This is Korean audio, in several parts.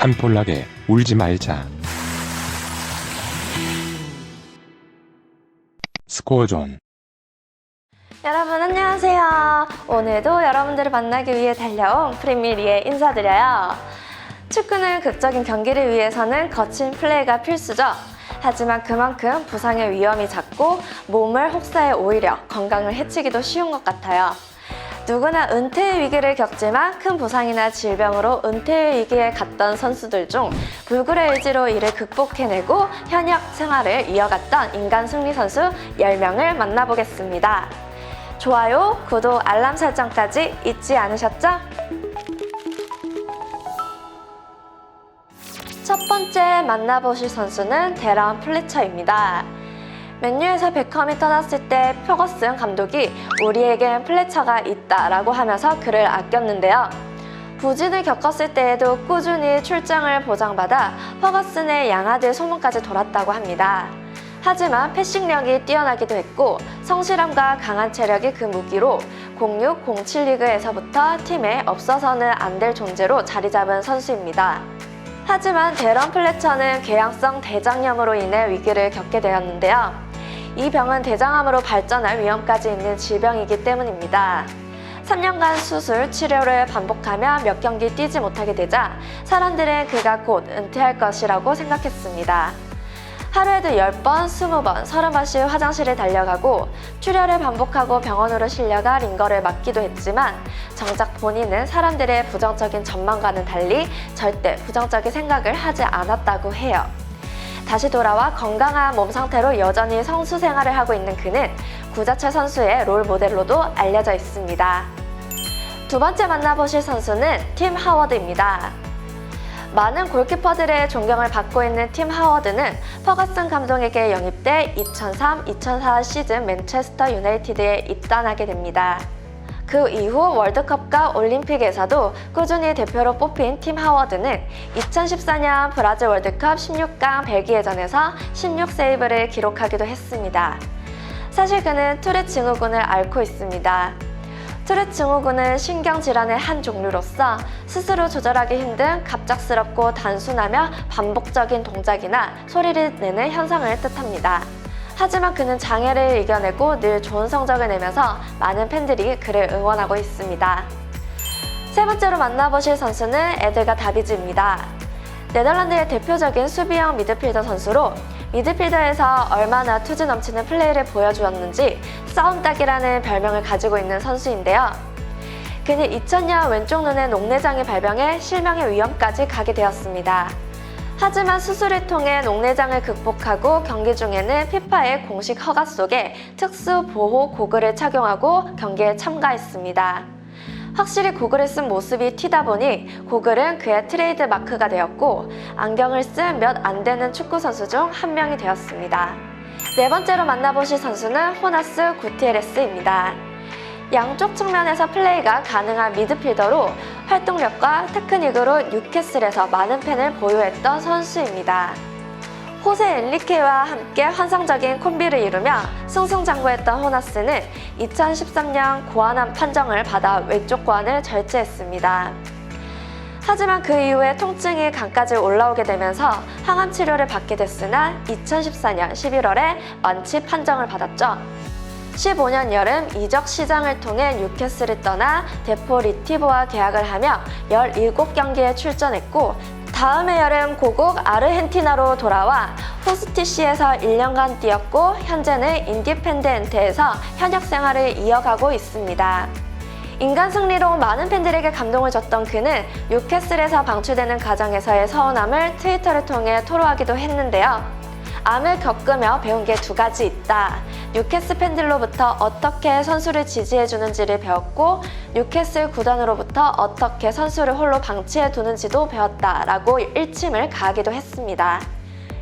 한폴락에 울지 말자. 스코어존. 여러분 안녕하세요. 오늘도 여러분들을 만나기 위해 달려온 프리미리에 인사드려요. 축구는 극적인 경기를 위해서는 거친 플레이가 필수죠. 하지만 그만큼 부상의 위험이 작고 몸을 혹사해 오히려 건강을 해치기도 쉬운 것 같아요. 누구나 은퇴의 위기를 겪지만 큰 부상이나 질병으로 은퇴의 위기에 갔던 선수들 중 불굴의 의지로 이를 극복해내고 현역 생활을 이어갔던 인간 승리 선수 10명을 만나보겠습니다. 좋아요, 구독, 알람 설정까지 잊지 않으셨죠? 첫 번째 만나보실 선수는 데런 플래처입니다. 맨유에서 베컴이 떠났을 때 퍼거슨 감독이 우리에겐 플래처가 있다라고 하면서 그를 아꼈는데요. 부진을 겪었을 때에도 꾸준히 출장을 보장받아 퍼거슨의 양아들 소문까지 돌았다고 합니다. 하지만 패싱력이 뛰어나기도 했고 성실함과 강한 체력이 그 무기로 06-07 리그에서부터 팀에 없어서는 안 될 존재로 자리 잡은 선수입니다. 하지만 데런 플래처는 궤양성 대장염으로 인해 위기를 겪게 되었는데요. 이 병은 대장암으로 발전할 위험까지 있는 질병이기 때문입니다. 3년간 수술, 치료를 반복하며 몇 경기 뛰지 못하게 되자 사람들은 그가 곧 은퇴할 것이라고 생각했습니다. 하루에도 10번, 20번, 30번씩 화장실에 달려가고 출혈을 반복하고 병원으로 실려가 링거를 맞기도 했지만 정작 본인은 사람들의 부정적인 전망과는 달리 절대 부정적인 생각을 하지 않았다고 해요. 다시 돌아와 건강한 몸 상태로 여전히 선수 생활을 하고 있는 그는 구자철 선수의 롤 모델로도 알려져 있습니다. 두 번째 만나보실 선수는 팀 하워드입니다. 많은 골키퍼들의 존경을 받고 있는 팀 하워드는 퍼거슨 감독에게 영입돼 2003-2004 시즌 맨체스터 유나이티드에 입단하게 됩니다. 그 이후 월드컵과 올림픽에서도 꾸준히 대표로 뽑힌 팀 하워드는 2014년 브라질 월드컵 16강 벨기에전에서 16세이브를 기록하기도 했습니다. 사실 그는 투렛 증후군을 앓고 있습니다. 투렛 증후군은 신경질환의 한 종류로서 스스로 조절하기 힘든 갑작스럽고 단순하며 반복적인 동작이나 소리를 내는 현상을 뜻합니다. 하지만 그는 장애를 이겨내고 늘 좋은 성적을 내면서 많은 팬들이 그를 응원하고 있습니다. 세 번째로 만나보실 선수는 에드가 다비즈입니다. 네덜란드의 대표적인 수비형 미드필더 선수로 미드필더에서 얼마나 투지 넘치는 플레이를 보여주었는지 싸움닭이라는 별명을 가지고 있는 선수인데요. 그는 2000년 왼쪽 눈에 녹내장이 발병해 실명의 위험까지 가게 되었습니다. 하지만 수술을 통해 녹내장을 극복하고 경기 중에는 피파의 공식 허가 속에 특수 보호 고글을 착용하고 경기에 참가했습니다. 확실히 고글을 쓴 모습이 튀다 보니 고글은 그의 트레이드 마크가 되었고 안경을 쓴 몇 안 되는 축구 선수 중 한 명이 되었습니다. 네 번째로 만나보실 선수는 호나스 구티에레스입니다. 양쪽 측면에서 플레이가 가능한 미드필더로 활동력과 테크닉으로 뉴캐슬에서 많은 팬을 보유했던 선수입니다. 호세 엔리케와 함께 환상적인 콤비를 이루며 승승장구했던 호나스는 2013년 고환암 판정을 받아 왼쪽 고환을 절제했습니다. 하지만 그 이후에 통증이 간까지 올라오게 되면서 항암 치료를 받게 됐으나 2014년 11월에 완치 판정을 받았죠. 15년 여름 이적 시장을 통해 뉴캐슬을 떠나 데포 리티보와 계약을 하며 17경기에 출전했고 다음해 여름 고국 아르헨티나로 돌아와 호스티시에서 1년간 뛰었고 현재는 인디펜덴테에서 현역 생활을 이어가고 있습니다. 인간 승리로 많은 팬들에게 감동을 줬던 그는 뉴캐슬에서 방출되는 과정에서의 서운함을 트위터를 통해 토로하기도 했는데요. 암을 겪으며 배운 게 두 가지 있다. 뉴캐슬 팬들로부터 어떻게 선수를 지지해주는지를 배웠고 뉴캐슬 구단으로부터 어떻게 선수를 홀로 방치해 두는지도 배웠다라고 일침을 가하기도 했습니다.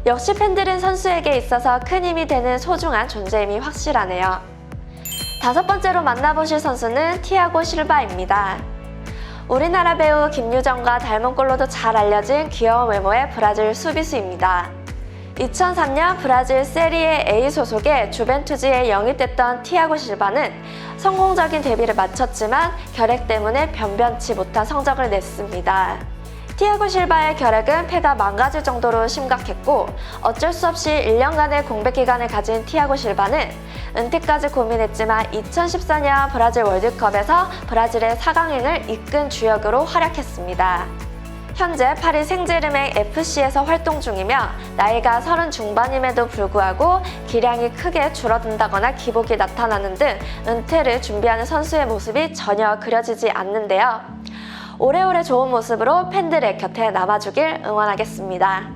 역시 팬들은 선수에게 있어서 큰 힘이 되는 소중한 존재임이 확실하네요. 다섯 번째로 만나보실 선수는 티아고 실바입니다. 우리나라 배우 김유정과 닮은 꼴로도 잘 알려진 귀여운 외모의 브라질 수비수입니다. 2003년 브라질 세리에 A 소속의 주벤투즈에 영입됐던 티아고 실바는 성공적인 데뷔를 마쳤지만 결핵 때문에 변변치 못한 성적을 냈습니다. 티아고 실바의 결핵은 폐가 망가질 정도로 심각했고 어쩔 수 없이 1년간의 공백 기간을 가진 티아고 실바는 은퇴까지 고민했지만 2014년 브라질 월드컵에서 브라질의 4강행을 이끈 주역으로 활약했습니다. 현재 파리 생제르맹 FC에서 활동 중이며 나이가 30 중반임에도 불구하고 기량이 크게 줄어든다거나 기복이 나타나는 등 은퇴를 준비하는 선수의 모습이 전혀 그려지지 않는데요. 오래오래 좋은 모습으로 팬들의 곁에 남아주길 응원하겠습니다.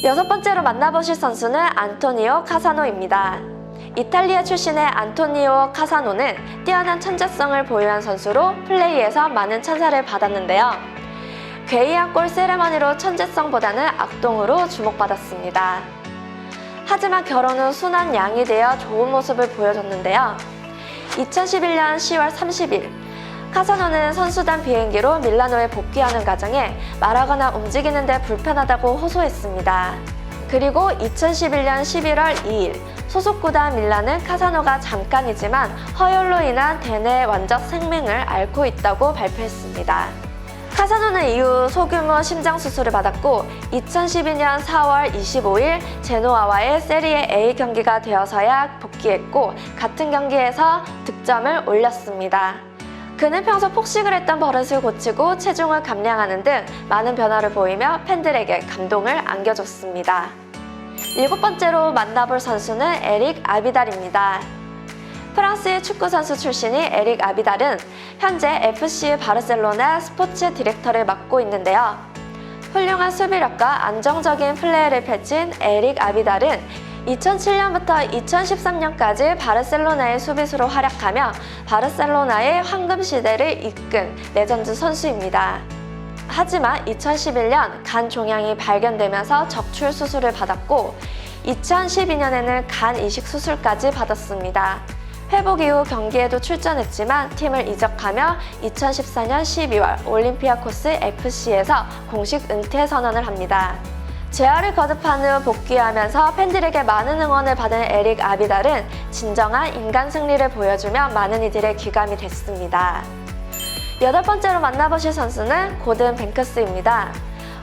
6번째로 만나보실 선수는 안토니오 카사노입니다. 이탈리아 출신의 안토니오 카사노는 뛰어난 천재성을 보유한 선수로 플레이에서 많은 찬사를 받았는데요. 괴이한 골 세레머니로 천재성보다는 악동으로 주목받았습니다. 하지만 결혼 후 순한 양이 되어 좋은 모습을 보여줬는데요. 2011년 10월 30일 카사노는 선수단 비행기로 밀라노에 복귀하는 과정에 말하거나 움직이는 데 불편하다고 호소했습니다. 그리고 2011년 11월 2일 소속 구단 밀란은 카사노가 잠깐이지만 허혈로 인한 대뇌 완적 생명을 앓고 있다고 발표했습니다. 카사노는 이후 소규모 심장수술을 받았고 2012년 4월 25일 제노아와의 세리에 A 경기가 되어서야 복귀했고 같은 경기에서 득점을 올렸습니다. 그는 평소 폭식을 했던 버릇을 고치고 체중을 감량하는 등 많은 변화를 보이며 팬들에게 감동을 안겨줬습니다. 7번째로 만나볼 선수는 에릭 아비달입니다. 프랑스의 축구선수 출신인 에릭 아비달은 현재 FC 바르셀로나 스포츠 디렉터를 맡고 있는데요. 훌륭한 수비력과 안정적인 플레이를 펼친 에릭 아비달은 2007년부터 2013년까지 바르셀로나의 수비수로 활약하며 바르셀로나의 황금 시대를 이끈 레전드 선수입니다. 하지만 2011년 간 종양이 발견되면서 적출 수술을 받았고 2012년에는 간 이식 수술까지 받았습니다. 회복 이후 경기에도 출전했지만 팀을 이적하며 2014년 12월 올림피아코스 FC에서 공식 은퇴 선언을 합니다. 재활을 거듭한 후 복귀하면서 팬들에게 많은 응원을 받은 에릭 아비달은 진정한 인간 승리를 보여주며 많은 이들의 귀감이 됐습니다. 8번째로 만나보실 선수는 고든 뱅크스입니다.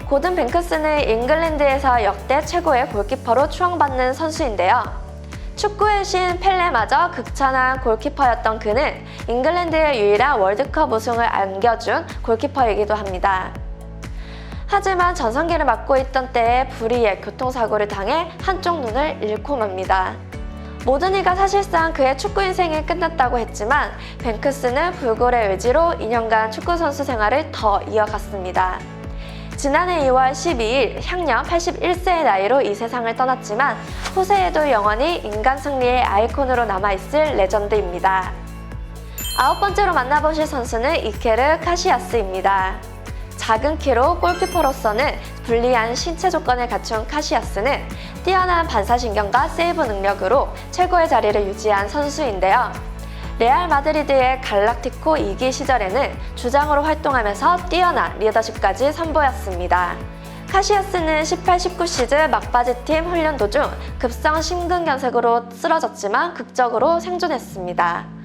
고든 뱅크스는 잉글랜드에서 역대 최고의 골키퍼로 추앙받는 선수인데요. 축구의 신 펠레마저 극찬한 골키퍼였던 그는 잉글랜드의 유일한 월드컵 우승을 안겨준 골키퍼이기도 합니다. 하지만 전성기를 맡고 있던 때에 불의의 교통사고를 당해 한쪽 눈을 잃고 맙니다. 모든 이가 사실상 그의 축구 인생이 끝났다고 했지만 뱅크스는 불굴의 의지로 2년간 축구선수 생활을 더 이어갔습니다. 지난해 2월 12일 향년 81세의 나이로 이 세상을 떠났지만 후세에도 영원히 인간 승리의 아이콘으로 남아있을 레전드입니다. 9번째로 만나보실 선수는 이케르 카시야스입니다. 작은 키로 골키퍼로서는 불리한 신체 조건을 갖춘 카시야스는 뛰어난 반사신경과 세이브 능력으로 최고의 자리를 유지한 선수인데요. 레알 마드리드의 갈락티코 2기 시절에는 주장으로 활동하면서 뛰어난 리더십까지 선보였습니다. 카시야스는 18-19 시즌 막바지팀 훈련 도중 급성 심근경색으로 쓰러졌지만 극적으로 생존했습니다.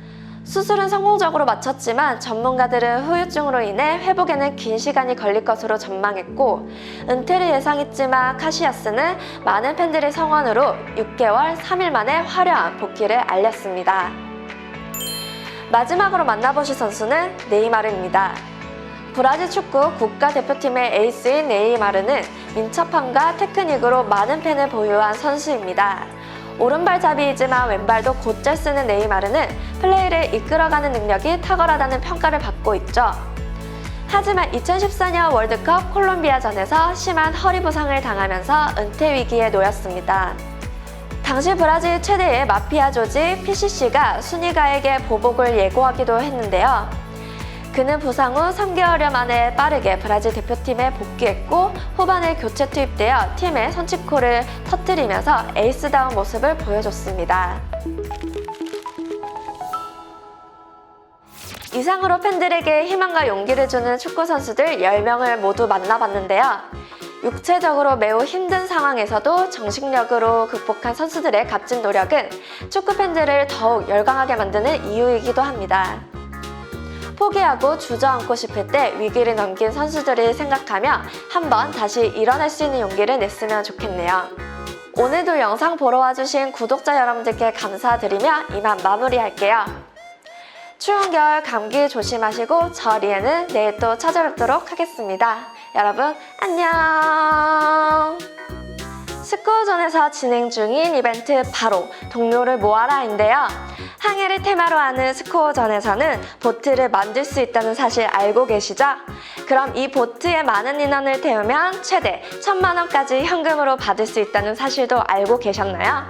수술은 성공적으로 마쳤지만 전문가들은 후유증으로 인해 회복에는 긴 시간이 걸릴 것으로 전망했고 은퇴를 예상했지만 카시야스는 많은 팬들의 성원으로 6개월 3일 만에 화려한 복귀를 알렸습니다. 마지막으로 만나보실 선수는 네이마르입니다. 브라질 축구 국가대표팀의 에이스인 네이마르는 민첩함과 테크닉으로 많은 팬을 보유한 선수입니다. 오른발잡이이지만 왼발도 곧잘 쓰는 네이마르는 플레이를 이끌어가는 능력이 탁월하다는 평가를 받고 있죠. 하지만 2014년 월드컵 콜롬비아전에서 심한 허리 부상을 당하면서 은퇴 위기에 놓였습니다. 당시 브라질 최대의 마피아 조직 PCC가 순위가에게 보복을 예고하기도 했는데요. 그는 부상 후 3개월여 만에 빠르게 브라질 대표팀에 복귀했고 후반에 교체 투입되어 팀의 선취골을 터뜨리면서 에이스다운 모습을 보여줬습니다. 이상으로 팬들에게 희망과 용기를 주는 축구 선수들 10명을 모두 만나봤는데요. 육체적으로 매우 힘든 상황에서도 정신력으로 극복한 선수들의 값진 노력은 축구 팬들을 더욱 열광하게 만드는 이유이기도 합니다. 포기하고 주저앉고 싶을 때 위기를 넘긴 선수들을 생각하며 한번 다시 일어날 수 있는 용기를 냈으면 좋겠네요. 오늘도 영상 보러 와주신 구독자 여러분들께 감사드리며 이만 마무리할게요. 추운 겨울 감기 조심하시고 저 리에는 내일 또 찾아뵙도록 하겠습니다. 여러분 안녕. 스코어존에서 진행 중인 이벤트 바로 동료를 모아라인데요. 항해를 테마로 하는 스코어존에서는 보트를 만들 수 있다는 사실 알고 계시죠? 그럼 이 보트에 많은 인원을 태우면 최대 1,000만 원까지 현금으로 받을 수 있다는 사실도 알고 계셨나요?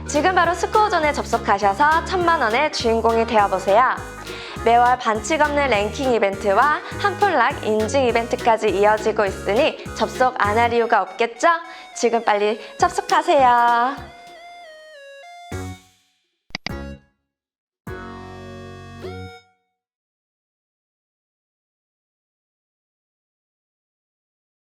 지금 바로 스코어존에 접속하셔서 1,000만 원의 주인공이 되어보세요. 매월 반칙 없는 랭킹 이벤트와 한폴락 인증 이벤트까지 이어지고 있으니 접속 안 할 이유가 없겠죠? 지금 빨리 접속하세요.